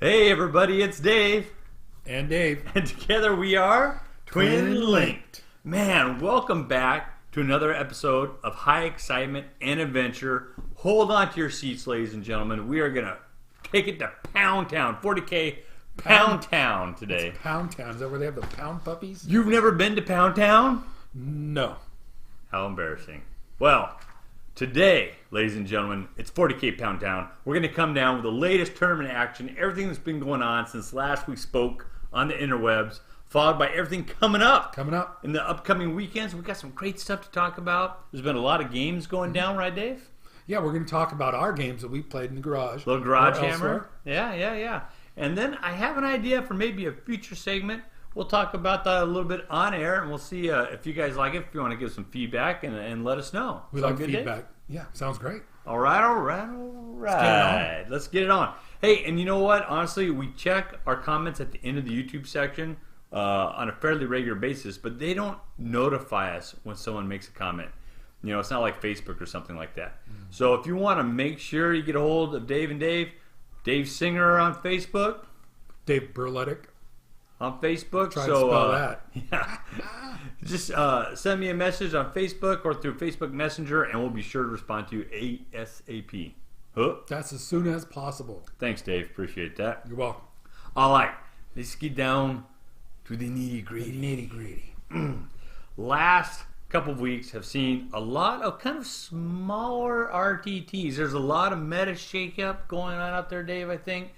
Hey everybody, it's Dave. And Dave. And together we are Twin Linked. Man, welcome back to another episode of High Excitement and Adventure. Hold on to your seats, ladies and gentlemen. We are going to take it to Pound Town, 40K Pound Town today. It's Pound Town. Is that where they have the pound puppies? You've never been to Pound Town? No. How embarrassing. Well, today, ladies and gentlemen, it's 40K Pound Town. We're going to come down with the latest tournament action, everything that's been going on since last we spoke on the interwebs, followed by everything coming up. In the upcoming weekends, we've got some great stuff to talk about. There's been a lot of games going down, right, Dave? Yeah, we're going to talk about our games that we played in the garage. Little garage hammer. Yeah. And then I have an idea for maybe a future segment. We'll talk about that a little bit on air, and we'll see if you guys like it, if you want to give some feedback, and let us know. We like feedback. Dave? Yeah, sounds great. All right. Let's get it on. Hey, and you know what? Honestly, we check our comments at the end of the YouTube section on a fairly regular basis, but they don't notify us when someone makes a comment. You know, it's not like Facebook or something like that. So if you want to make sure you get a hold of Dave and Dave Singer on Facebook. Dave Berletic. On Facebook. Try to spell that. Yeah. Just send me a message on Facebook or through Facebook Messenger, and we'll be sure to respond to you ASAP. Huh? That's as soon as possible. Thanks, Dave. Appreciate that. You're welcome. All right. Let's get down to the nitty-gritty. Last couple of weeks have seen a lot of kind of smaller RTTs. There's a lot of meta shakeup going on out there, Dave, I think.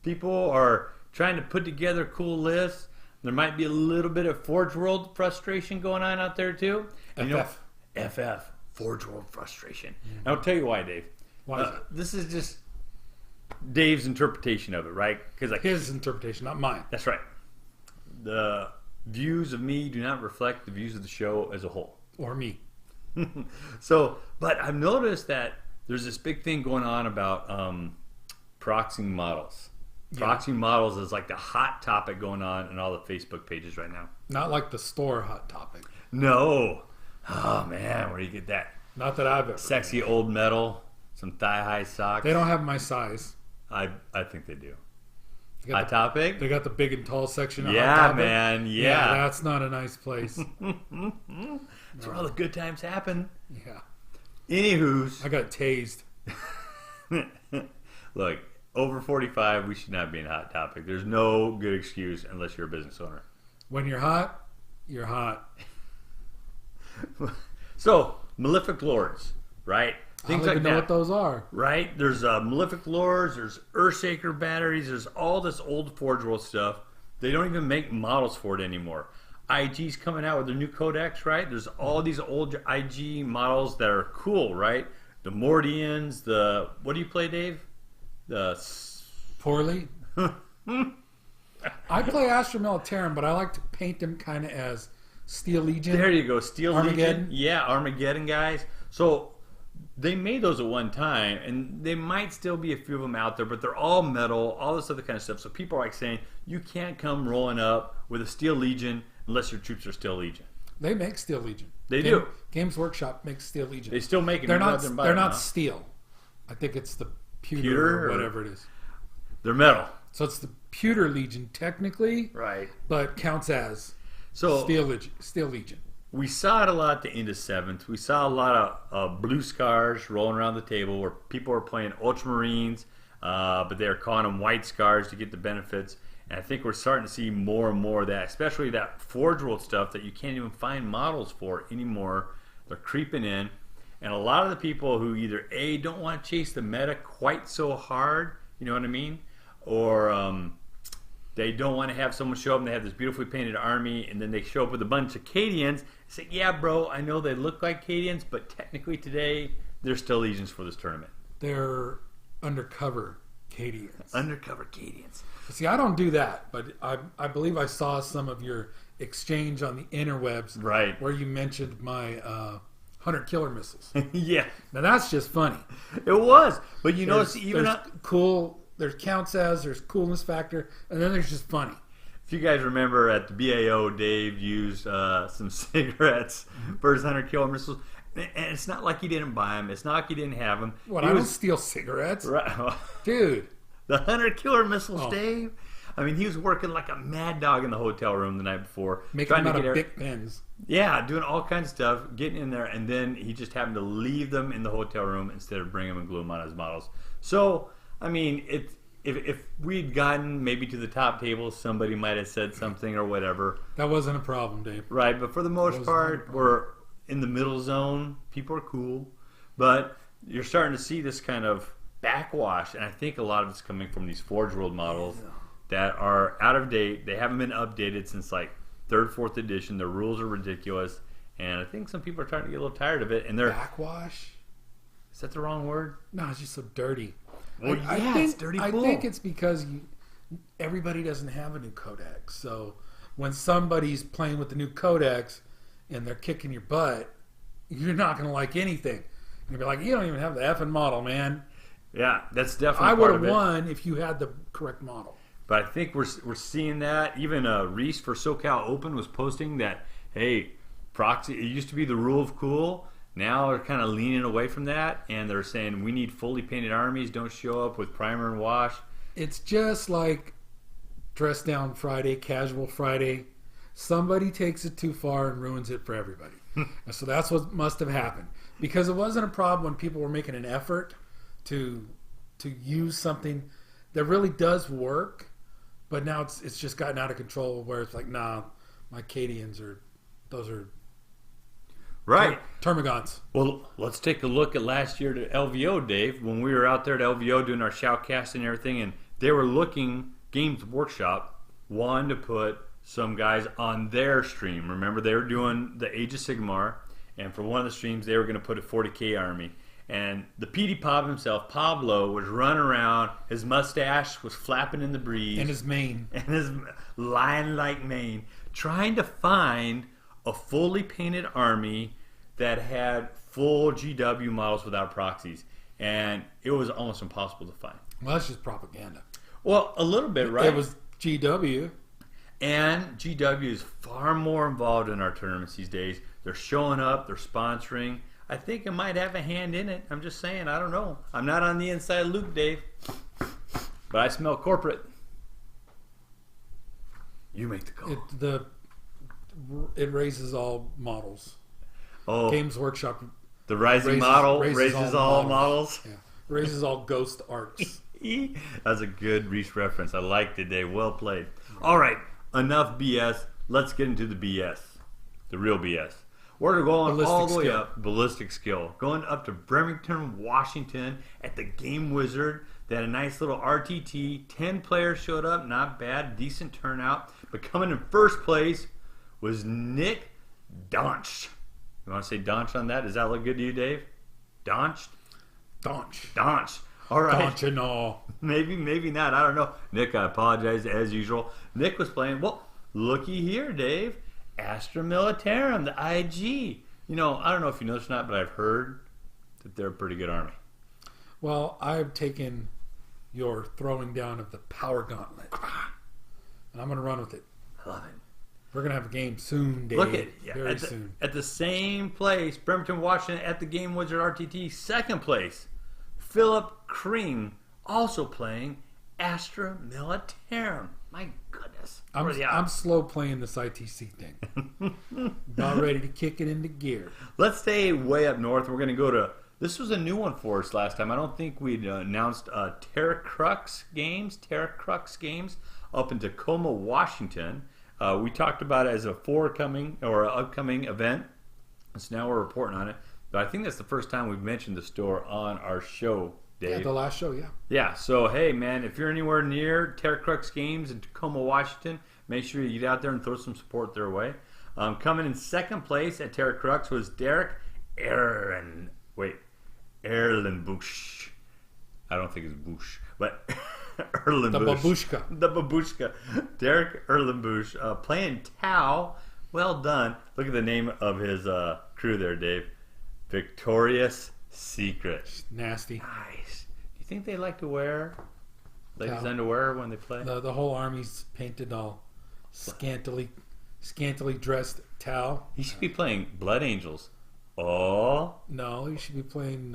People are trying to put together cool lists. There might be a little bit of Forge World frustration going on out there, too. FF. Forge World frustration. And I'll tell you why, Dave. Why is it? This is just Dave's interpretation of it, right? His interpretation, not mine. That's right. The views of me do not reflect the views of the show as a whole. Or me. But I've noticed that there's this big thing going on about proxying models. Proxying models is like the hot topic going on in all the Facebook pages right now. Not like the store hot topic. No. Oh, man, where do you get that? Not that I've ever. Sexy old metal, some thigh-high socks. They don't have my size. I think they do. Hot Topic? They got the big and tall section of Hot Yeah, Topic. man. Yeah. That's not a nice place. That's where all the good times happen. Yeah. Anywho's. I got tased. Look, over 45, we should not be in Hot Topic. There's no good excuse unless you're a business owner. When you're hot, you're hot. So, Malefic Lords, right? Things I don't even know what those are. Right? There's Malefic Lords, there's Earthshaker batteries, there's all this old Forge World stuff. They don't even make models for it anymore. IG's coming out with their new codex, right? There's all these old IG models that are cool, right? The Mordians, what do you play, Dave? Poorly. I play Astra Militarum, but I like to paint them kind of as Steel Legion. There you go, Steel Armageddon. Legion. Yeah, Armageddon guys. So they made those at one time, and they might still be a few of them out there, but they're all metal, all this other kind of stuff. So people are like saying, you can't come rolling up with a Steel Legion unless your troops are Steel Legion. They make Steel Legion. They do. Games Workshop makes Steel Legion. They still make it. They're not steel. I think it's the pewter or whatever it is. They're metal. So it's the Pewter Legion technically, right? But counts as Steel Legion. We saw it a lot at the end of 7th. We saw a lot of blue scars rolling around the table where people were playing Ultramarines, but they were calling them white scars to get the benefits. And I think we're starting to see more and more of that, especially that Forge World stuff that you can't even find models for anymore. They're creeping in. And a lot of the people who either A, don't want to chase the meta quite so hard, you know what I mean? Or they don't want to have someone show up and they have this beautifully painted army, and then they show up with a bunch of Cadians. Say, yeah, bro, I know they look like Cadians, but technically today they're still Legions for this tournament. They're undercover Cadians. Undercover Cadians. See, I don't do that, but I believe I saw some of your exchange on the interwebs, right, where you mentioned my 100 killer missiles. Yeah. Now that's just funny. It was, but you notice even cool. There's counts as, there's coolness factor, and then there's just funny. If you guys remember at the BAO, Dave used some cigarettes for his 100 killer missiles. And it's not like he didn't buy them. It's not like he didn't have them. What, I don't steal cigarettes? Right. Dude. The Hunter Killer Missiles, Oh. Dave. I mean, he was working like a mad dog in the hotel room the night before. Making trying them to out of get big pens. Yeah, doing all kinds of stuff, getting in there, and then he just happened to leave them in the hotel room instead of bring them and glue them on his models. So, I mean, if we'd gotten maybe to the top table, somebody might have said something or whatever. That wasn't a problem, Dave. Right, but for the most Wasn't part, a problem. we're in the middle zone. People are cool, but you're starting to see this kind of backwash, and I think a lot of it's coming from these Forge World models that are out of date. They haven't been updated since like 3rd, 4th edition. The rules are ridiculous, and I think some people are starting to get a little tired of it. And they're Backwash? is that the wrong word? No, it's just so dirty. Well, yeah, it's dirty I pool. think it's because everybody doesn't have a new codex. So when somebody's playing with the new codex and they're kicking your butt, you're not going to like anything. You're going to be like, you don't even have the effing model, man. Yeah, that's definitely I part would of have it. won if you had the correct model. But I think we're seeing that. Even Reese for SoCal Open was posting that, hey, proxy, it used to be the rule of cool. Now they're kind of leaning away from that, and they're saying we need fully painted armies. Don't show up with primer and wash. It's just like dress down Friday, casual Friday. Somebody takes it too far and ruins it for everybody. So that's what must have happened. Because it wasn't a problem when people were making an effort to use something that really does work, but now it's just gotten out of control where it's like, nah, my Cadians are Right. Termagants. Well, let's take a look at last year at LVO, Dave. When we were out there at LVO doing our shoutcast and everything, and they were looking, Games Workshop wanted to put some guys on their stream. Remember, they were doing the Age of Sigmar, and for one of the streams, they were going to put a 40k army. And the PD Pop himself, Pablo, was running around. His mustache was flapping in the breeze. And his mane. And his lion-like mane, trying to find a fully painted army that had full GW models without proxies. And it was almost impossible to find. Well, that's just propaganda. Well, a little bit, right? It was GW. And GW is far more involved in our tournaments these days. They're showing up, they're sponsoring. I think it might have a hand in it. I'm just saying, I don't know. I'm not on the inside loop, Dave. But I smell corporate. You make the call. It raises all models. Oh, Games Workshop the rising raises- model raises raises all all models. models. Yeah. Raises all ghost arts. That's a good Reese reference. I liked it, Dave. Well played. All right, enough BS. Let's get into the BS. The real BS. We're going Ballistic all the way skill. up. Ballistic skill. Going up to Bremerton, Washington at the Game Wizard. They had a nice little RTT. 10 players showed up. Not bad. Decent turnout. But coming in first place was Nick Donch. You want to say Donch on that? Does that look good to you, Dave? Donch? Donch. Donch. All right. Donch and all. Maybe not. I don't know. Nick, I apologize as usual. Nick was playing, well, looky here, Dave. Astra Militarum, the IG. You know, I don't know if you know this or not, but I've heard that they're a pretty good army. Well, I've taken your throwing down of the Power Gauntlet. And I'm going to run with it. I love it. We're going to have a game soon, Dave. Look at Very soon. At the same place, Bremerton, Washington, at the Game Wizard RTT, second place. Philip Kring also playing Astra Militarum. My goodness. What are the I'm odds? slow playing this ITC thing. About ready to kick it into gear. Let's stay way up north. We're going to go to... This was a new one for us last time. I don't think we'd announced Terra Crux Games up in Tacoma, Washington. We talked about it as a forthcoming or upcoming event. So now we're reporting on it. But I think that's the first time we've mentioned the store on our show, Dave. Yeah, the last show, yeah. Yeah, so hey man, if you're anywhere near Terra Crux Games in Tacoma, Washington, make sure you get out there and throw some support their way. Coming in second place at Terra Crux was Derek Erlenbush. I don't think it's Bush, but Erlenbush. The babushka. The babushka. Derek Erlenbush playing Tau. Well done. Look at the name of his crew there, Dave. Victorious Secret. Nasty. Nice. Do you think they like to wear ladies' Tau. underwear when they play? The whole army's painted all scantily dressed Tau. He should be playing Blood Angels. Oh, No, you should be playing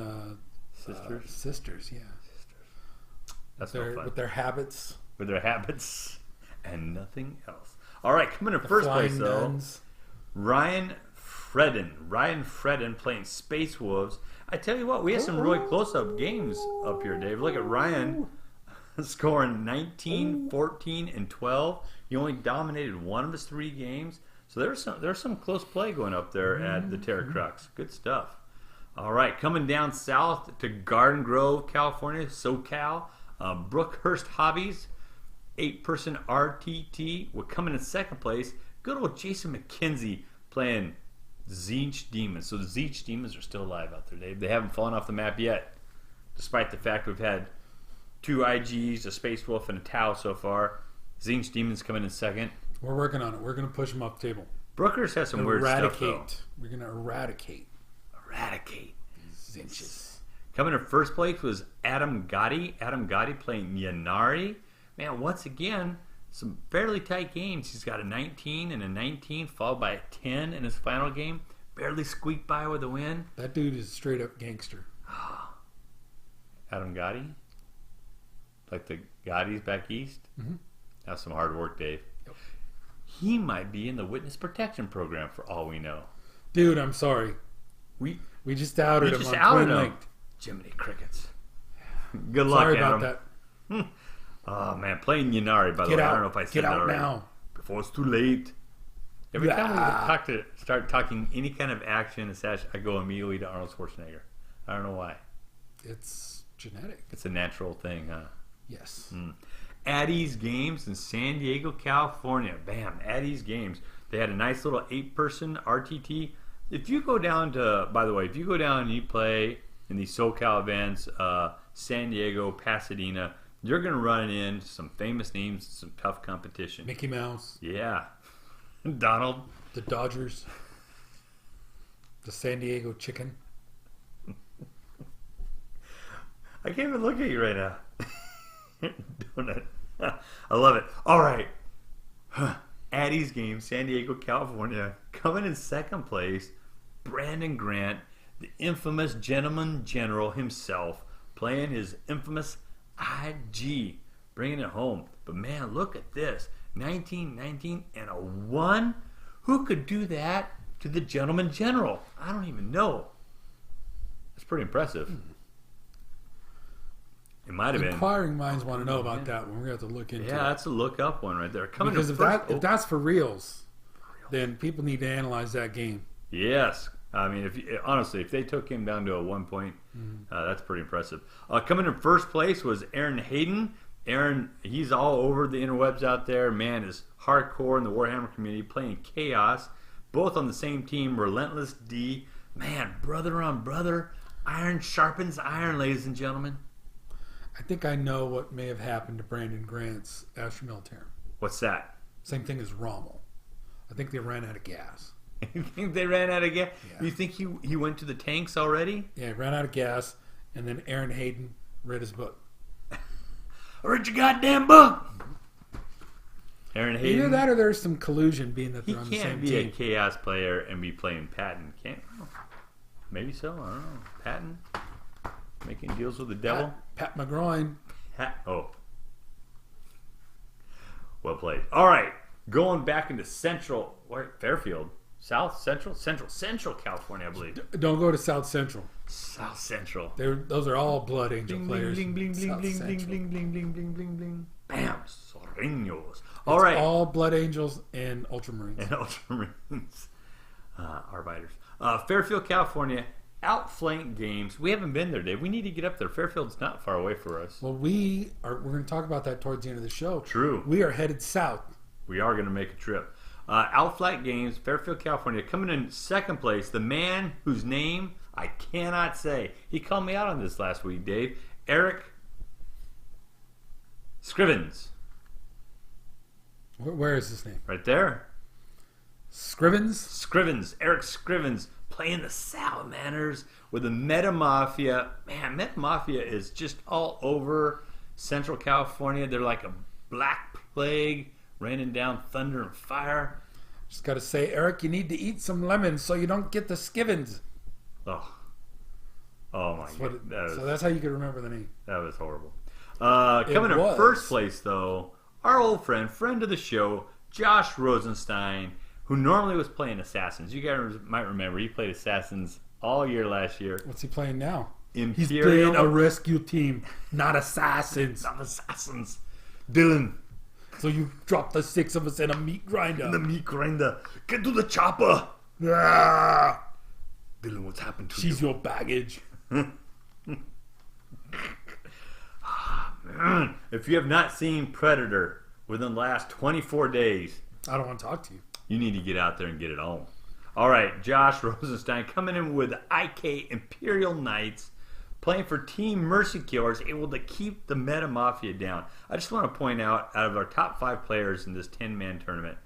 sisters. Sisters, yeah. That's no fun. with their habits. With their habits and nothing else. All right, coming in first place, though. Nuns. Ryan Fredden playing Space Wolves. I tell you what, we had some really close-up games up here, Dave. Look at Ryan scoring 19, 14, and 12. He only dominated one of his 3 games. So there's some close play going up there at the Terra Crux. Good stuff. All right, coming down south to Garden Grove, California, SoCal. Brookhurst Hobbies, 8-person RTT. We're coming in second place. Good old Jason McKenzie playing Tzeentch Demons. So the Tzeentch Demons are still alive out there, Dave. They haven't fallen off the map yet, despite the fact we've had 2 IGs, a Space Wolf, and a Tau so far. Tzeentch Demons coming in second. We're working on it. We're going to push them up the table. Brookhurst has some weird stuff, though. We're going to eradicate. Tzeentches. Coming in first place was Adam Gotti. Adam Gotti playing Yanari. Man, once again, some fairly tight games. He's got a 19 and a 19, followed by a 10 in his final game. Barely squeaked by with a win. That dude is straight up gangster. Adam Gotti? Like the Gottis back east? Mm-hmm. That's some hard work, Dave. Yep. He might be in the witness protection program for all we know. Dude, I'm sorry. We just outed him just on outed Twin him. Linked. Jiminy Crickets. Good luck, Sorry Adam. about that. Oh, man. Playing Yanari, by the way. I don't know if I said that already. Get out now. Before it's too late. Every time we start talking any kind of action, I go immediately to Arnold Schwarzenegger. I don't know why. It's genetic. It's a natural thing, huh? Yes. Addie's Games in San Diego, California. Bam, Addie's Games. They had a nice little 8-person RTT. If you go down to, by the way, if you go down and you play in these SoCal events, San Diego, Pasadena, you're going to run into some famous names, some tough competition. Mickey Mouse. Yeah. Donald. The Dodgers. The San Diego Chicken. I can't even look at you right now. Donut. I love it. All right. Addie's Game, San Diego, California. Coming in second place, Brandon Grant, the infamous gentleman general himself, playing his infamous IG, bringing it home. But man, look at this. 19, 19, and a 1? Who could do that to the gentleman general? I don't even know. That's pretty impressive. It might have been. Inquiring minds want to know about that one. We're going to have to look into it. Yeah, that's a look up one right there. Coming because to if that's for reals, then people need to analyze that game. Yes. I mean, honestly, if they took him down to a 1 point, that's pretty impressive. Coming in first place was Aaron Hayden. Aaron, he's all over the interwebs out there. Man is hardcore in the Warhammer community, playing Chaos, both on the same team, Relentless D. Man, brother on brother, iron sharpens iron, ladies and gentlemen. I think I know what may have happened to Brandon Grant's Asher Militarum. What's that? Same thing as Rommel. I think they ran out of gas. You think they ran out of gas? Yeah. You think he went to the tanks already? Yeah, he ran out of gas, and then Aaron Hayden read his book. I read your goddamn book! Aaron Hayden. Either that or there's some collusion being that He they're on the same can't be team. a Chaos player and be playing Patton, can't he? Maybe so, I don't know. Patton? Making deals with the devil? Pat McGroin. Oh. Well played. All right. Going back into Fairfield. Central California, I believe. Don't go to South Central. South Central. Those are all Blood Angel Bling, players. bling, bling, bling, South bling, bling, Central. bling, bling, bling, bling, bling, bling. Bam. Sorrinos. It's All right. all Blood Angels and Ultramarines. And Ultramarines. Arbiters. Fairfield, California. Outflank Games. We haven't been there, Dave. We need to get up there. Fairfield's not far away for us. Well, we're going to talk about that towards the end of the show. True. We are headed south. We are going to make a trip. Outflank Games, Fairfield, California. Coming in second place, the man whose name I cannot say. He called me out on this last week, Dave. Eric Scrivens. Where is his name? Right there. Scrivens? Eric Scrivens playing the Salamanders with the Meta Mafia. Man, Meta Mafia is just all over Central California. They're like a black plague raining down thunder and fire. Just got to say, Eric, you need to eat some lemons so you don't get the skivens. Oh my God. So that's how you can remember the name. That was horrible. Coming in was. first place, though, our old friend of the show, Josh Rosenstein, who normally was playing Assassins. You guys might remember he played Assassins all year last year. What's he playing now? Imperial. He's playing a rescue team, not assassins. Not Assassins. Dylan. So you dropped the 6 of us in a meat grinder. The meat grinder. Get to the chopper. Ah, Dylan, what's happened to she's you? your baggage. If you have not seen Predator within the last 24 days, I don't want to talk to you. you need to get out there and get it on. All right, Josh Rosenstein coming in with IK Imperial Knights, playing for Team Mercy Killers, able to keep the Meta Mafia down. I just want to point out of our top 5 players in this 10-man tournament,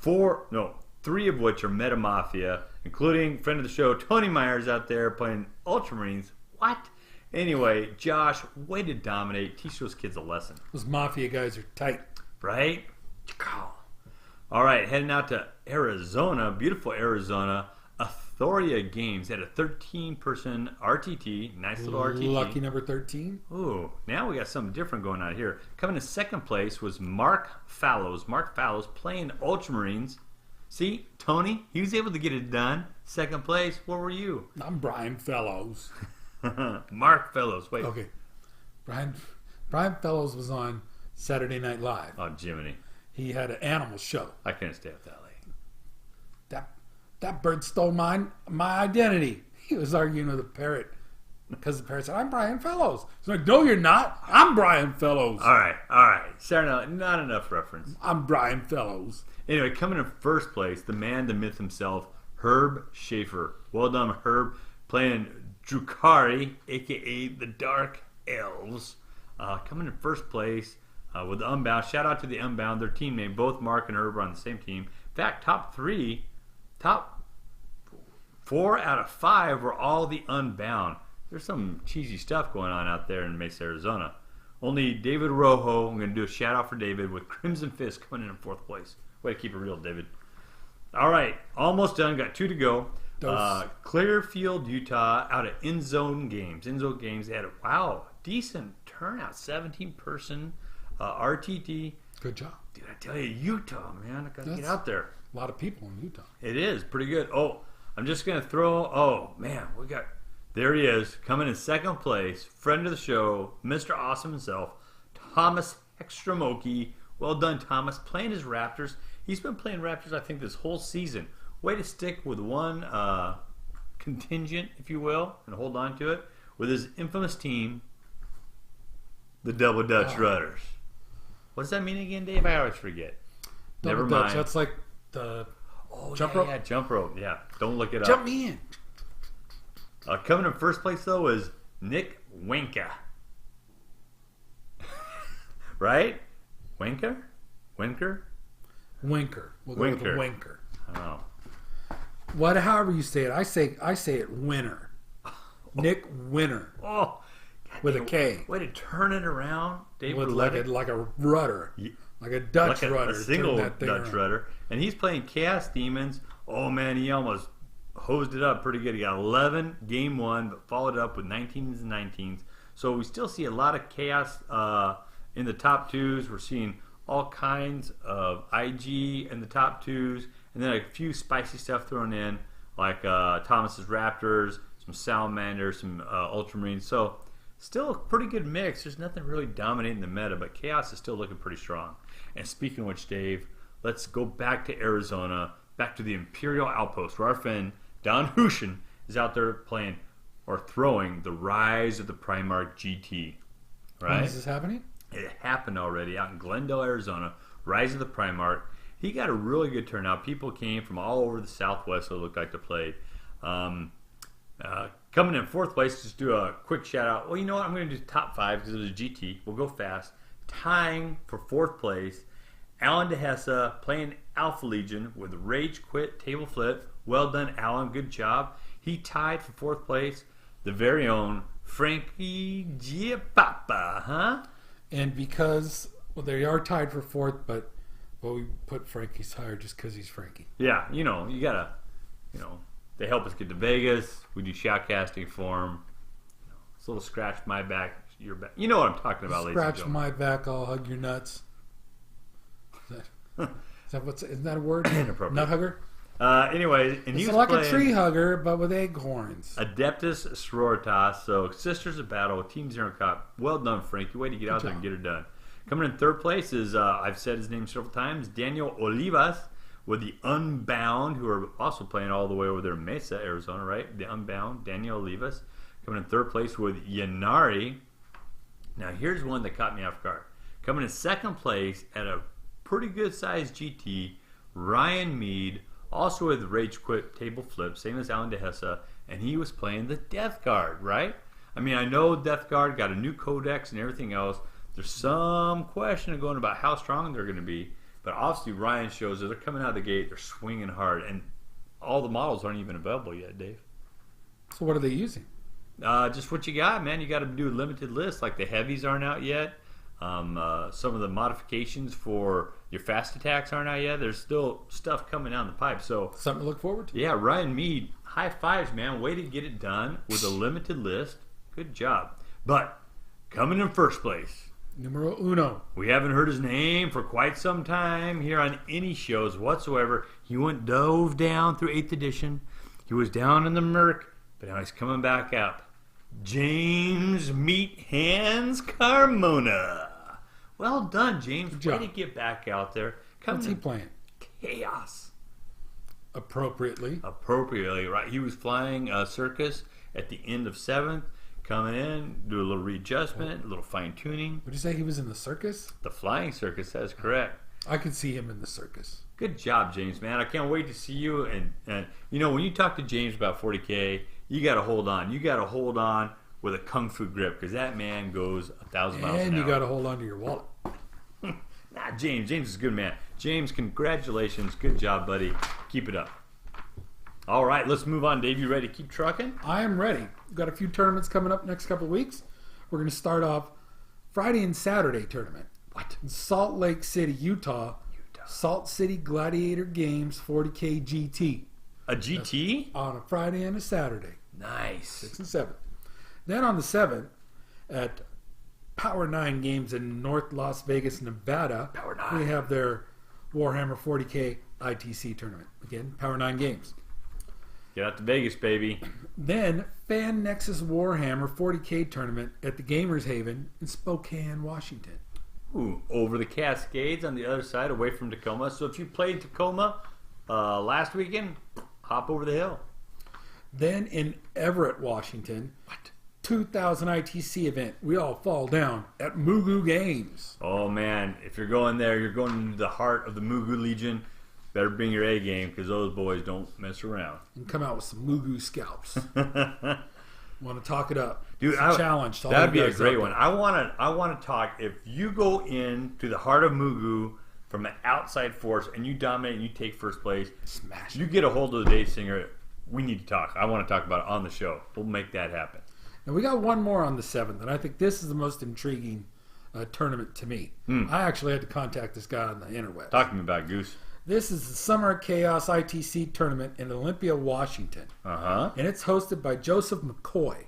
3 of which are Meta Mafia, including friend of the show, Tony Myers out there playing Ultramarines. What? Anyway, Josh, way to dominate. Teach those kids a lesson. Those mafia guys are tight. Right? All right, heading out to Arizona, beautiful Arizona. Authoria Games had a 13-person RTT, nice little RTT. Lucky number 13. Ooh, now we got something different going on here. Coming in second place was Mark Fallows. Mark Fallows playing Ultramarines. See, Tony, he was able to get it done. Second place, where were you? I'm Brian Fellows. Mark Fellows. Wait. Okay. Brian Fellows was on Saturday Night Live. Oh, Jiminy. He had an animal show. I couldn't stay up that late. That bird stole my identity. He was arguing with a parrot because the parrot said, I'm Brian Fellows. He's like, no, you're not. I'm Brian Fellows. All right. Saturday Night, not enough reference. I'm Brian Fellows. Anyway, coming in first place, the man, the myth himself, Herb Schaefer. Well done, Herb, playing Drukari, a.k.a. the Dark Elves. Coming in first place with the Unbound. Shout out to the Unbound, their teammate. Both Mark and Herb are on the same team. In fact, top 4 out of 5 were all the Unbound. There's some cheesy stuff going on out there in Mesa, Arizona. Only David Rojo, I'm going to do a shout out for David, with Crimson Fist coming in 4th place. Way to keep it real, David. All right, almost done. Got 2 to go. Clearfield, Utah, out of End Zone Games. End Zone Games, they had a, decent turnout. 17-person RTT. Good job. Dude, I tell you, Utah, man. I got to get out there. A lot of people in Utah. It is pretty good. Oh, I'm just going to throw, there he is, coming in second place. Friend of the show, Mr. Awesome himself, Thomas Hextramoki. Well done, Thomas. Playing his Raptors. He's been playing Raptors, I think, this whole season. Way to stick with one contingent, if you will, and hold on to it, with his infamous team, the Double Dutch Rudders. What does that mean again, Dave? I always forget. Double Never Dutch, mind. that's like the jump rope. Yeah, jump rope. Yeah, don't look it Jump up. me in. Coming in first place, though, is Nick Wenka. Right? Wenker? Winker. We'll go Winker. with Winker. I don't know. However you say it. I say it Winner. Nick Winner. Oh, With a K. Way to turn it around, Dave. With like a rudder. Like a Dutch rudder. A single Turn that thing Dutch around. rudder. And he's playing Chaos Demons. Oh, man, he almost hosed it up pretty good. He got 11 game 1, but followed it up with 19s and 19s. So we still see a lot of chaos in the top 2s. We're seeing all kinds of IG in the top 2s, and then a few spicy stuff thrown in, like Thomas's Raptors, some Salamanders, some Ultramarines. So still a pretty good mix. There's nothing really dominating the meta, but Chaos is still looking pretty strong. And speaking of which, Dave, let's go back to Arizona, back to the Imperial Outpost, where our friend Don Hushin is out there playing or throwing the Rise of the Primarch GT. Right? When is this happening? It happened already out in Glendale, Arizona. Rise of the Primarch. He got a really good turnout. People came from all over the Southwest, so it looked like, to play. Coming in 4th place, just do a quick shout out. Well, you know what? I'm going to do top 5 because it was a GT. We'll go fast. Tying for 4th place, Alan DeHessa playing Alpha Legion with Rage Quit Table Flip. Well done, Alan. Good job. He tied for 4th place, the very own Frankie Giapapa, huh? And because they are tied for 4th, but we put Frankie's higher just because he's Frankie. Yeah, you gotta, they help us get to Vegas. We do shoutcasting for them. It's a little scratch my back, your back. You know what I'm talking about, ladies and Scratch gentlemen. my back, I'll hug your nuts. Isn't that a word? Inappropriate. Nut hugger? Anyways, and he It's was like playing a tree hugger, but with acorns. Adeptus Sororitas, so Sisters of Battle, Team Zero Cop. Well done, Frankie. Way to get out there and get it done. Coming in third place is, I've said his name several times, Daniel Olivas with the Unbound, who are also playing all the way over there in Mesa, Arizona, right? The Unbound, Daniel Olivas. Coming in third place with Yanari. Now, here's one that caught me off guard. Coming in second place at a pretty good-sized GT, Ryan Mead, also with Rage Quit Table Flip, same as Alan DeHessa, and he was playing the Death Guard, right? I mean, I know Death Guard got a new codex and everything else. There's some question going about how strong they're going to be, but obviously Ryan shows that they're coming out of the gate, they're swinging hard, and all the models aren't even available yet, Dave. So what are they using? Just what you got, man. You got to do a limited list. Like the heavies aren't out yet. Some of the modifications for your fast attacks aren't out yet. There's still stuff coming down the pipe. So Something to look forward to. yeah, Ryan Mead, high fives, man. Way to get it done with a limited list. Good job. But coming in first place, Numero uno. we haven't heard his name for quite some time here on any shows whatsoever. He dove down through 8th edition. He was down in the murk, but now he's coming back up. James Meat Hands Carmona. Well done, James. Good job. Way to get back out there. What's he playing? Chaos. Appropriately. Appropriately, right? He was flying a circus at the end of 7th, coming in, do a little readjustment, a little fine tuning. Would you say he was in the circus? The flying circus, that's correct. I could see him in the circus. Good job, James, man. I can't wait to see you. And you know, when you talk to James about 40K, you got to hold on. You got to hold on with a kung fu grip because that man goes 1,000 miles an hour. And you got to hold on to your wallet. Nah, James. James is a good man. James, congratulations. Good job, buddy. Keep it up. All right, let's move on. Dave, you ready to keep trucking? I am ready. We've got a few tournaments coming up next couple of weeks. We're going to start off Friday and Saturday tournament. What? In Salt Lake City, Utah. Salt City Gladiator Games 40K GT. A GT? On a Friday and a Saturday. Nice. 6 and 7. Then on the 7th at Power 9 Games in North Las Vegas, Nevada, Power 9. we have their Warhammer 40K ITC tournament. Again, Power 9 Games. Get out to Vegas, baby. Then Fan Nexus Warhammer 40K tournament at the Gamers Haven in Spokane, Washington. Ooh, over the Cascades on the other side, away from Tacoma. So if you played Tacoma last weekend, hop over the hill. Then in Everett, Washington, 2000 ITC event. We all fall down at Mugu Games. Oh, man. If you're going there, you're going into the heart of the Mugu Legion. Better bring your A game because those boys don't mess around. And come out with some Mugu scalps. Want to talk it up? Dude, It's a challenge. to all That'd you be a guys great out one. there. I want to talk. If you go into the heart of Mugu from an outside force and you dominate and you take first place, Smash you get a hold of the Dave Singer. We need to talk. I want to talk about it on the show. We'll make that happen. And we got one more on the 7th, and I think this is the most intriguing tournament to me. I actually had to contact this guy on the interweb. Talk to me about Goose. This is the Summer Chaos ITC tournament in Olympia, Washington. Uh-huh. And it's hosted by Joseph McCoy.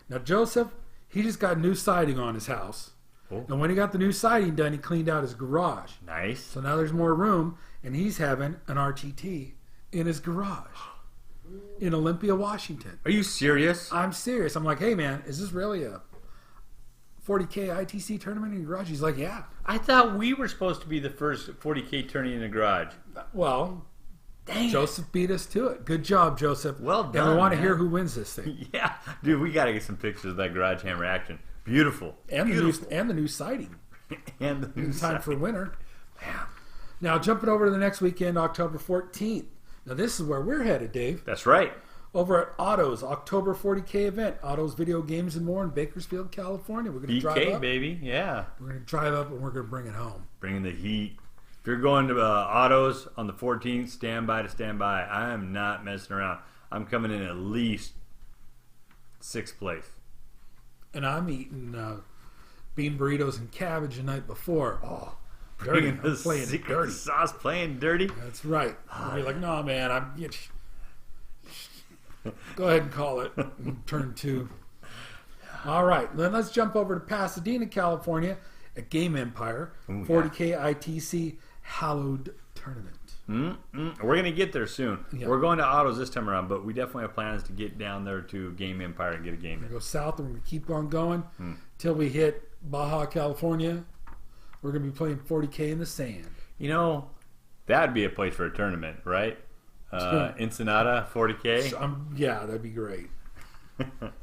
Now, Joseph, he just got new siding on his house. Oh. And when he got the new siding done, he cleaned out his garage. Nice. So now there's more room, and he's having an RTT in his garage in Olympia, Washington. Are you serious? I'm serious. I'm like, hey, man, is this really a 40K ITC tournament in your garage? He's like, yeah. I thought we were supposed to be the first 40K tourney in the garage. Well, Dang. Joseph beat us to it. Good job, Joseph. Well And done, we want to man. hear who wins this thing. Yeah. Dude, we got to get some pictures of that garage hammer action. Beautiful. And Beautiful. the new siding. And the new In time side. for winter. Man. Now, jumping over to the next weekend, October 14th. Now, this is where we're headed, Dave. That's right. Over at Otto's October 40K event. Otto's Video Games and More in Bakersfield, California. We're going to drive BK, up. baby. Yeah. We're going to drive up and we're going to bring it home. Bringing the heat. If you're going to Autos on the 14th, stand by to stand by. I am not messing around. I'm coming in at least 6th place. And I'm eating bean burritos and cabbage the night before. Oh, Dirty. bringing the I'm playing secret dirty. sauce, playing dirty. That's right. I'll be like, no, man, go ahead and call it. Turn 2. All right, then let's jump over to Pasadena, California, at Game Empire, Ooh, 40K ITC Hallowed Tournament. We're going to get there soon. Yeah. We're going to autos this time around, but we definitely have plans to get down there to Game Empire and get a game We're in. going to go south and we're going to keep on going till we hit Baja, California. We're going to be playing 40K in the sand. You know, that'd be a place for a tournament, right? Ensenada, 40K. So, yeah, that'd be great.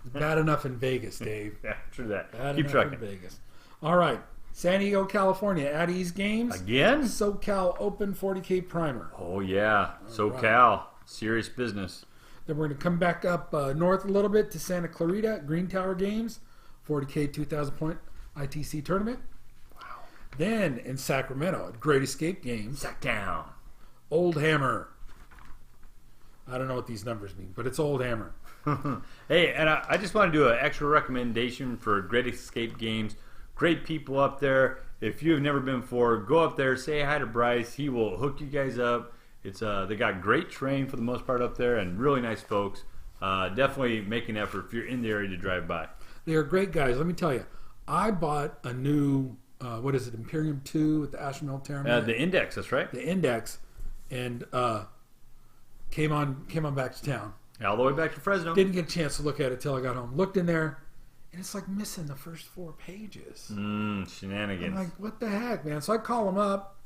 Bad enough in Vegas, Dave. Yeah, true that. Bad Keep enough trucking. in Vegas. All right, San Diego, California, at Ease Games. Again? SoCal Open 40K Primer. Oh, yeah. SoCal. Serious business. Then we're going to come back up north a little bit to Santa Clarita at Green Tower Games, 40K 2,000 point ITC tournament. Wow. Then in Sacramento at Great Escape Games, Sack down. Old Hammer. I don't know what these numbers mean, but it's Old Hammer. Hey, and I just want to do an extra recommendation for Great Escape Games. Great people up there. If you have never been before, go up there, say hi to Bryce. He will hook you guys up. It's they got great terrain for the most part up there and really nice folks. Definitely make an effort if you're in the area to drive by. They are great guys. Let me tell you, I bought a new, Imperium 2 with the Astronaut Tournament. The Index, that's right. The Index, and came on back to town. All the way back to Fresno. Didn't get a chance to look at it till I got home. Looked in there, and it's like missing the first 4 pages. Shenanigans. I'm like, what the heck, man? So I call him up,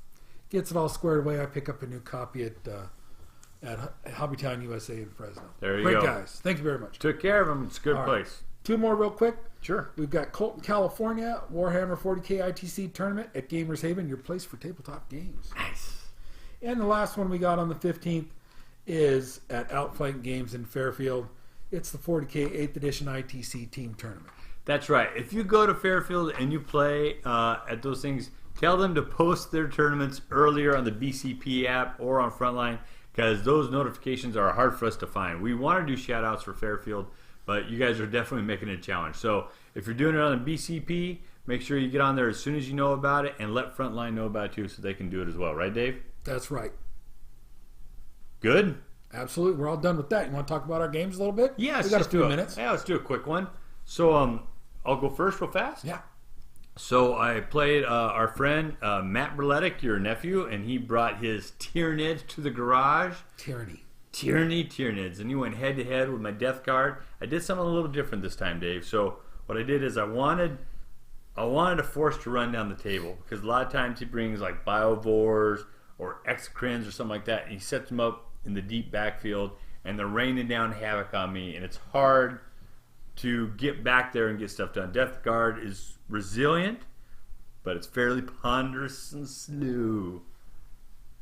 gets it all squared away. I pick up a new copy at Hobbytown USA in Fresno. There you Great go. guys. Thank you very much. Took care of him. It's a good All right. place. 2 more real quick. Sure. We've got Colton, California, Warhammer 40K ITC tournament at Gamers Haven, your place for tabletop games. Nice. And the last one we got on the 15th is at Outflank Games in Fairfield. It's the 40K 8th edition ITC team tournament. That's right. If you go to Fairfield and you play at those things, tell them to post their tournaments earlier on the BCP app or on Frontline because those notifications are hard for us to find. We want to do shout outs for Fairfield, but you guys are definitely making it a challenge. So if you're doing it on the BCP, make sure you get on there as soon as you know about it and let Frontline know about it too so they can do it as well. Right, Dave? That's right. Good? Absolutely. We're all done with that. You want to talk about our games a little bit? Yeah, we got a few minutes. Yeah, let's do a quick one. So I'll go first real fast. Yeah. So I played our friend Matt Berletic, your nephew, and he brought his Tyranids to the garage. Tyranids. And he went head to head with my Death Guard. I did something a little different this time, Dave. So what I did is I wanted a force to run down the table because a lot of times he brings like Biovores or Exocrines or something like that, and he sets them up in the deep backfield, and they're raining down havoc on me, and it's hard to get back there and get stuff done. Death Guard is resilient, but it's fairly ponderous and slow.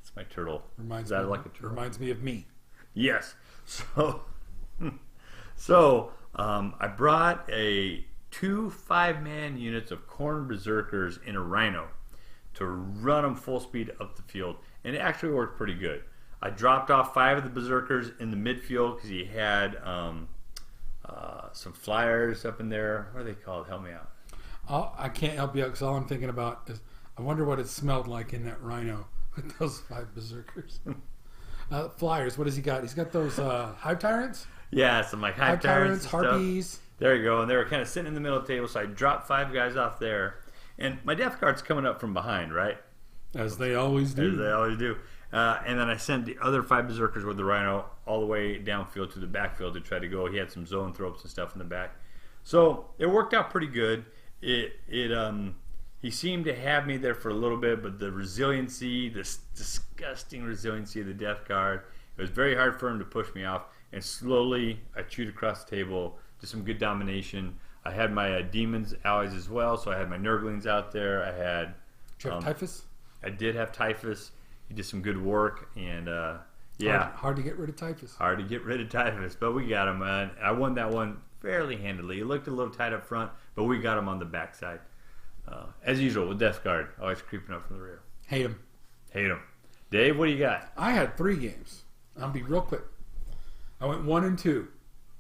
It's my turtle. Is that like a turtle? Reminds me of me. Yes. So, I brought 2 5-man units of Khorne Berserkers in a Rhino to run them full speed up the field, and it actually worked pretty good. I dropped off 5 of the Berserkers in the midfield because he had some flyers up in there. What are they called? Help me out. I can't help you out because all I'm thinking about is I wonder what it smelled like in that Rhino with those 5 Berserkers. Flyers. What has he got? He's got those Hive Tyrants? Yeah, some like Hive Tyrants, Harpies. Stuff. There you go. And they were kind of sitting in the middle of the table, so I dropped 5 guys off there. And my Death Guard's coming up from behind, right? As they always do. As they always do. And then I sent the other 5 Berserkers with the Rhino all the way downfield to the backfield to try to go. He had some zone throws and stuff in the back. So it worked out pretty good. He seemed to have me there for a little bit, but the resiliency, this disgusting resiliency of the Death Guard, it was very hard for him to push me off. And slowly I chewed across the table, did some good domination. I had my demons allies as well, so I had my Nurglings out there. I had Did you have Typhus? I did have Typhus. He did some good work, and yeah, hard to get rid of Typhus. Hard to get rid of Typhus, but we got him. I won that one fairly handily. It looked a little tight up front, but we got him on the backside. As usual with Death Guard, always creeping up from the rear. Hate him. Dave, what do you got? I had 3 games. I'll be real quick. I went 1 and 2.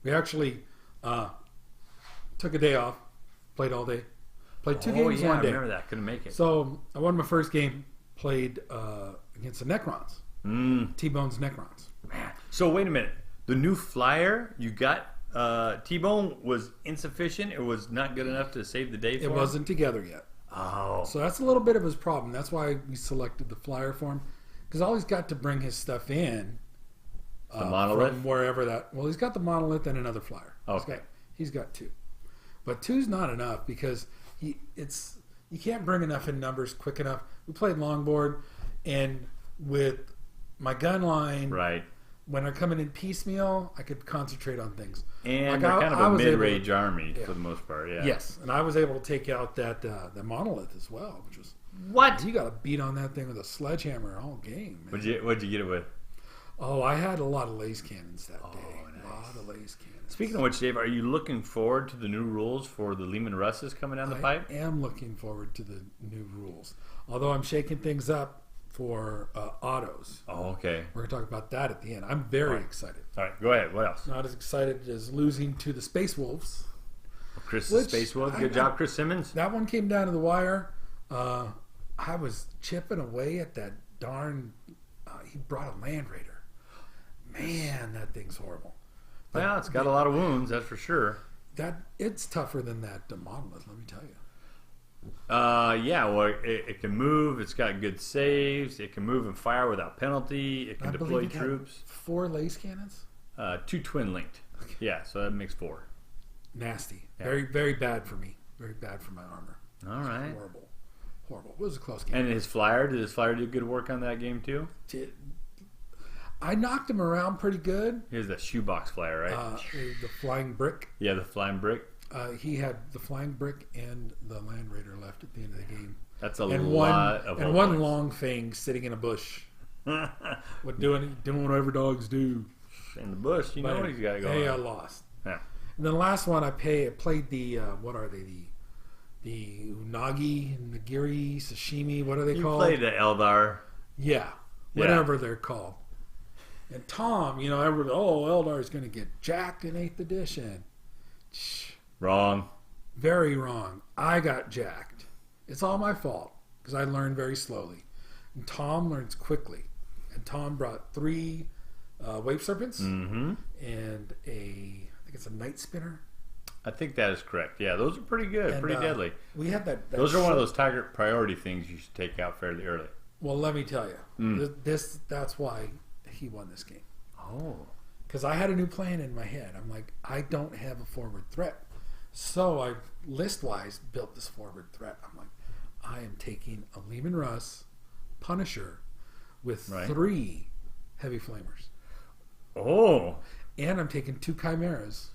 We actually took a day off, played all day, played 2 games one day. I remember that. Couldn't make it. So I won my first game, played against the Necrons. T-Bone's Necrons. Man. So wait a minute. The new flyer, you got T-Bone was insufficient. It was not good enough to save the day for It him? wasn't together yet. Oh. So that's a little bit of his problem. That's why we selected the flyer for him. Because all he's got to bring his stuff in. The monolith? From wherever that. Well, he's got the monolith and another flyer. Okay. He's got two. But two's not enough because you can't bring enough in numbers quick enough. We played longboard, and with my gun line, Right. when they're coming in piecemeal, I could concentrate on things. And Like, they're kind I of a was able to- mid-range army Yeah. for the most part, yeah. Yes, and I was able to take out that the monolith as well, which was What? you got to beat on that thing with a sledgehammer all game. Man. What'd you get it with? Oh, I had a lot of lace cannons that day. nice. A lot of lace cannons. Speaking of which, Dave, are you looking forward to the new rules for the Lehman Russes coming down the pipe? I am looking forward to the new rules. Although I'm shaking things up for autos. Oh, okay. We're going to talk about that at the end. I'm very excited. All right, go ahead. What else? Not as excited as losing to the Space Wolves. Chris Which Space Wolf. I- Good job, Chris Simmons. That one came down to the wire. I was chipping away at that darn. He brought a Land Raider. Man, that thing's horrible. Well, it's got a lot of wounds, that's for sure. It's tougher than that monolith. Let me tell you. Yeah, well, it can move. It's got good saves. It can move and fire without penalty. It can I deploy believe it had troops. 4 lace cannons. 2 twin linked. Yeah, so that makes 4. Nasty. Yeah. Very, very bad for me. Very bad for my armor. All right. Horrible. Horrible. It was a close game. And did his flyer do good work on that game too? I knocked him around pretty good. Here's the shoebox flyer, right? The flying brick. Yeah, the flying brick. He had the flying brick and the Land Raider left at the end of the game. That's a And lot of one points. long thing sitting in a bush. doing whatever dogs do. In the bush, you know what he's got to go. Hey, I on. lost. Yeah. And then the last one I played the what are they, the unagi, nigiri, sashimi, what are they You called? played the Eldar. Yeah, whatever they're called. And Tom, everybody, Eldar's going to get jacked in 8th edition. Shh, Wrong. very wrong. I got jacked. It's all my fault because I learned very slowly. And Tom learns quickly. And Tom brought 3 wave serpents Mm-hmm. and I think it's a night spinner. I think that is correct. Yeah, those are pretty good, And, pretty deadly. We had that. Those are one of those target priority things you should take out fairly early. Well, let me tell you, that's why he won this game. Oh. Because I had a new plan in my head. I'm like, I don't have a forward threat. So I list-wise built this forward threat. I'm like, I am taking a Lehman Russ Punisher with 3 heavy flamers. Oh. And I'm taking 2 Chimeras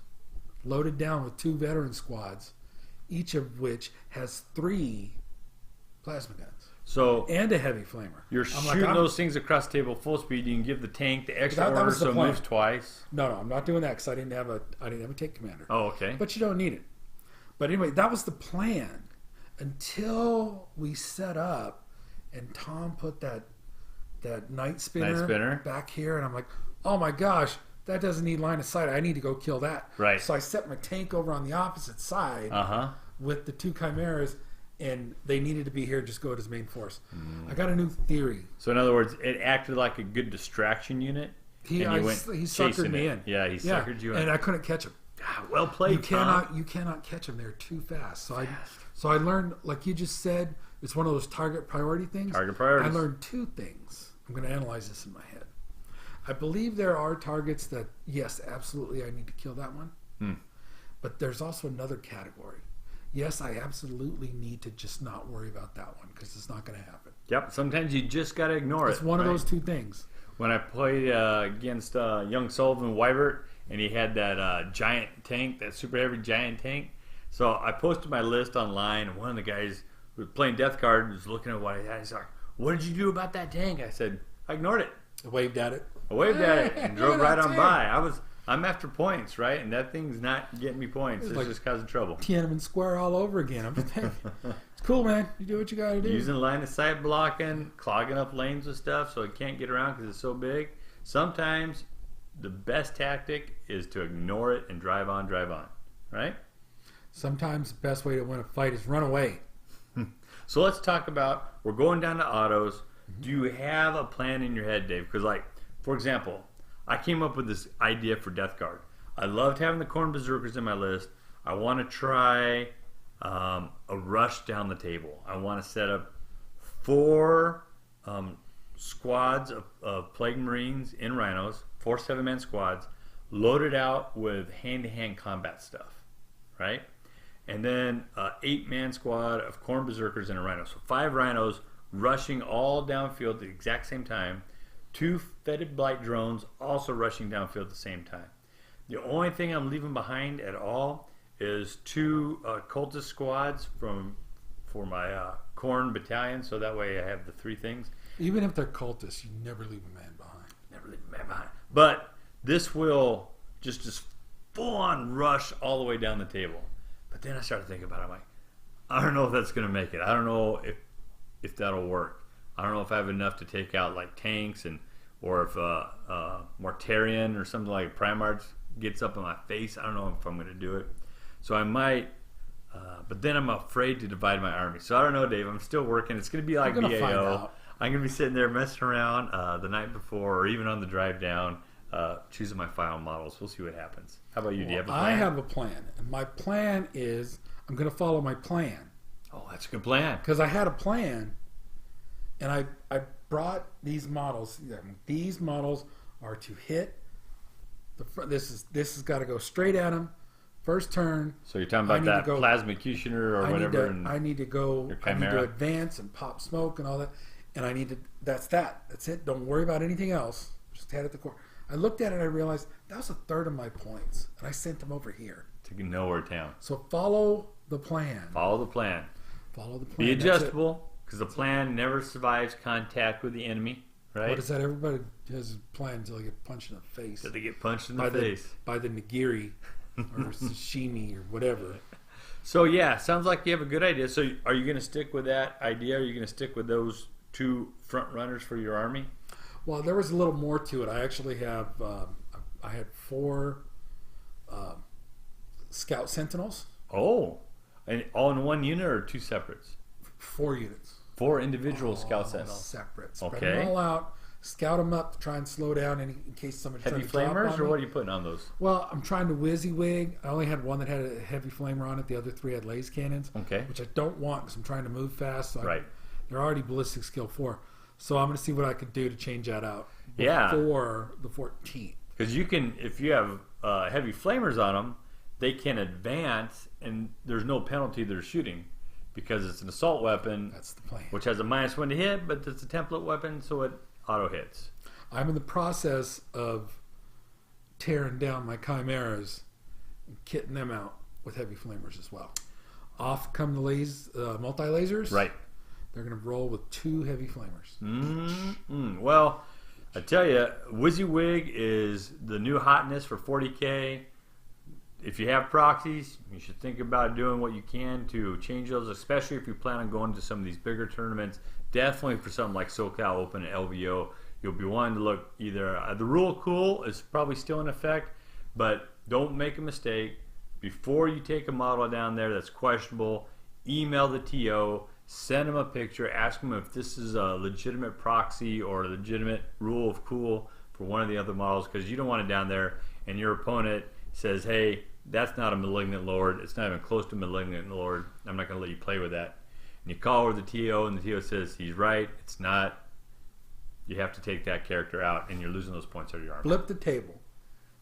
loaded down with 2 veteran squads, each of which has 3 plasma guns. So And a heavy flamer. you're I'm like, shooting those things across the table full speed. You can give the tank the extra That order was the so it plan. moves twice. No, I'm not doing that because I didn't have a tank commander. Oh, okay. But you don't need it. But anyway, that was the plan until we set up and Tom put that night spinner back here, and I'm like, oh my gosh, that doesn't need line of sight. I need to go kill that. Right. So I set my tank over on the opposite side with the 2 Chimeras, and they needed to be here. Just go to his main force. I got a new theory. So in other words, it acted like a good distraction unit. He suckered me in. Yeah, he suckered you in. And I couldn't catch him. Well played, Tom. You cannot catch them. They're too fast. So I learned, like you just said, it's one of those target priority things. Target priorities. I learned 2 things. I'm going to analyze this in my head. I believe there are targets that, yes, absolutely, I need to kill that one. But there's also another category. Yes, I absolutely need to just not worry about that one because it's not going to happen. Yep. Sometimes you just got to ignore it. It's one of those 2 things. When I played against young Sullivan Wybert, and he had that giant tank, that super heavy giant tank. So I posted my list online, and one of the guys who was playing Death Card was looking at what I had. He's like, "What did you do about that tank?" I said, "I ignored it. I waved at it. I waved at it and drove look at right that on tank. by. I'm after points, right? And that thing's not getting me points. It's like just causing trouble. Tiananmen Square all over again. I'm just it's cool, man. You do what you got to do. Using line of sight blocking, clogging up lanes with stuff so it can't get around because it's so big. Sometimes the best tactic is to ignore it and drive on, right? Sometimes the best way to win a fight is run away. So let's talk about, we're going down to autos. Do you have a plan in your head, Dave? Because, like, for example, I came up with this idea for Death Guard. I loved having the Corn Berserkers in my list. I want to try a rush down the table. I want to set up 4 squads of Plague Marines in Rhinos, 4 7-man squads, loaded out with hand-to-hand combat stuff, right? And then 8-man squad of Corn Berserkers and a Rhino. So 5 Rhinos rushing all downfield at the exact same time. 2 Fetid Blight drones also rushing downfield at the same time. The only thing I'm leaving behind at all is 2 cultist squads for my Corn battalion, so that way I have the 3 things. Even if they're cultists, you never leave a man behind. Never leave a man behind. But this will just full on rush all the way down the table. But then I started thinking about it. I'm like, I don't know if that's going to make it. I don't know if that'll work. I don't know if I have enough to take out like tanks or if Mortarion or something like Primarch gets up in my face. I don't know if I'm going to do it. So I might. But then I'm afraid to divide my army. So I don't know, Dave. I'm still working. It's going to be like BAO. I'm going to be sitting there messing around the night before or even on the drive down, choosing my final models. We'll see what happens. How about you? Do you have a plan? I have a plan. And my plan is I'm going to follow my plan. Oh, that's a good plan. Because I had a plan, and I brought these models. These models are to hit. This has got to go straight at them. First turn. So you're talking about that Plasmacutioner or whatever. I need to go. I need to advance and pop smoke and all that. And I need to. That's it. Don't worry about anything else. Just head at the core. I looked at it and I realized that was a third of my points, and I sent them over here to nowhere town. So follow the plan. Follow the plan. Follow the plan. Be adjustable, because the plan never survives contact with the enemy. Right? What is that? Everybody has a plan until they get punched in the face. Until they get punched in the face by the nigiri or sashimi or whatever. So yeah, sounds like you have a good idea. So are you going to stick with that idea? Are you going to stick with those 2 front runners for your army? Well, there was a little more to it. I actually have I had 4 Scout Sentinels. Oh, and all in one unit or 2 separates? 4 units. 4 individual Scout Sentinels. Separate. Spread them all out. Scout them up to try and slow down in case somebody's trying to drop on me. Heavy flamers, or what are you putting on those? Well, I'm trying to WYSIWYG. I only had one that had a heavy flamer on it. The other 3 had laser cannons. Okay. Which I don't want because I'm trying to move fast. So right. They're already ballistic skill 4. So I'm going to see what I could do to change that out before the 14th. Because you can, if you have heavy flamers on them, they can advance, and there's no penalty they're shooting because it's an assault weapon. That's the plan. Which has a -1 to hit, but it's a template weapon, so it auto hits. I'm in the process of tearing down my chimeras and kitting them out with heavy flamers as well. Off come the multi-lasers. Right. They're going to roll with 2 heavy flamers. Well, I tell you, WYSIWYG is the new hotness for 40K. If you have proxies, you should think about doing what you can to change those, especially if you plan on going to some of these bigger tournaments. Definitely for something like SoCal Open and LVO, you'll be wanting to look either the rule cool is probably still in effect, but don't make a mistake. Before you take a model down there that's questionable, email the TO, send them a picture, ask them if this is a legitimate proxy or a legitimate rule of cool for one of the other models, because you don't want it down there and your opponent says, hey, that's not a Malignant Lord, it's not even close to Malignant Lord, I'm not going to let you play with that. And you call over the TO and the TO says he's right, it's not, you have to take that character out and you're losing those points out of your army. Flip the table.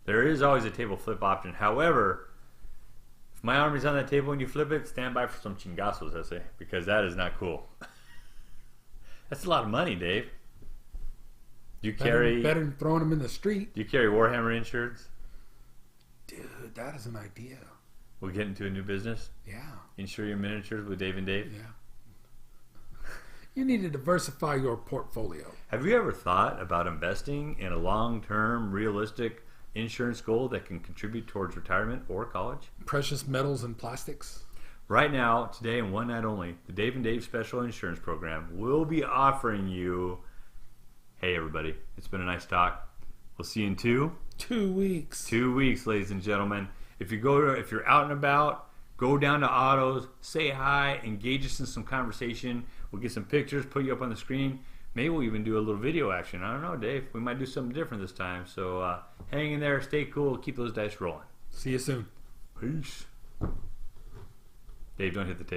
There is always a table flip option. However, if my army's on that table and you flip it, stand by for some chingazos, I say, because that is not cool. That's a lot of money, Dave. Do you carry better than throwing them in the street? Do you carry Warhammer insurance? Dude, that is an idea. We'll get into a new business. Yeah. Insure your miniatures with Dave and Dave. Yeah. You need to diversify your portfolio. Have you ever thought about investing in a long-term, realistic insurance goal that can contribute towards retirement or college? Precious metals and plastics. Right now, today and one night only, the Dave and Dave Special Insurance Program will be offering you, hey everybody, it's been a nice talk. We'll see you in 2 weeks. 2 weeks, ladies and gentlemen. If you're out and about, go down to Autos, say hi, engage us in some conversation. We'll get some pictures, put you up on the screen. Maybe we'll even do a little video action. I don't know, Dave. We might do something different this time. So hang in there, stay cool, keep those dice rolling. See you soon. Peace. Dave, don't hit the table.